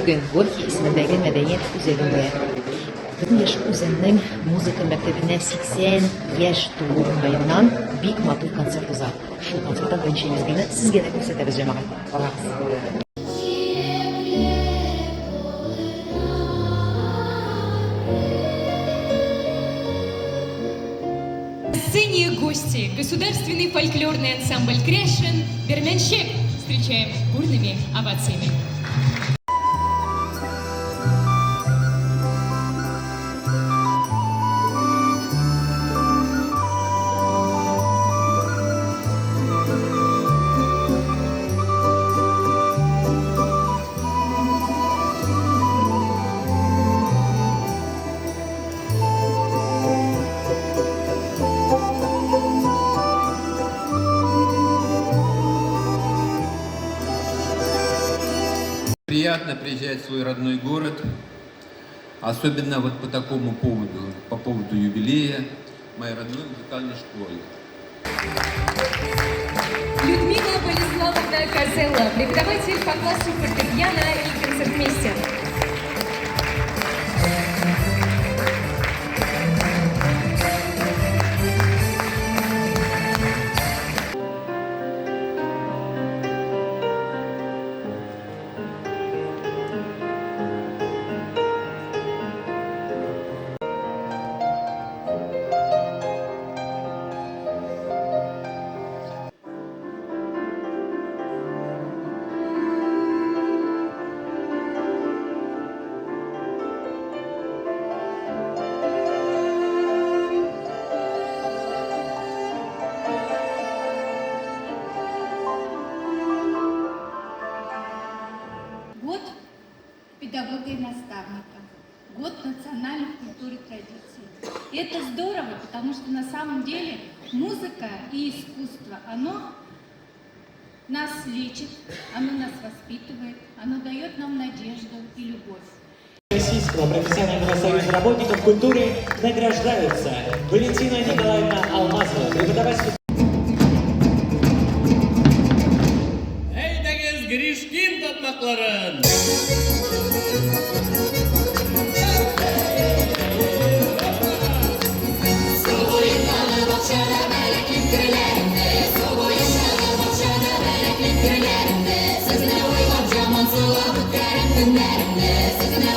Bugün Gorki ismindeki medeniyet üzerinde 1000 yaş üzerinin müzik mektebine 80 yaş doğumundayından büyük matır konsert uzak. Şu konsertten dönüşümüz günü sizge de gösteririz cemaat. Allah'a. На сцене гости. Государственный фольклорный ансамбль «Кряшин» «Берменщик». Встречаем бурными овациями. Приятно приезжать в свой родной город, особенно вот по такому поводу, по поводу юбилея моей родной музыкальной школы. Людмила Болеславовна Козелла, преподаватель по классу фортепиано и концертмейстер. Год педагога и наставника, год национальных культур и традиций. И это здорово, потому что на самом деле музыка и искусство, оно нас лечит, оно нас воспитывает, оно дает нам надежду и любовь. Российского профессионального союза работников культуры награждаются Валентина Николаевна Алмазова, преподаватель. Әйдәгез Гришкин татмакларын! Siz ne oylab jaman sıla bu kərəm günlərində, siz ne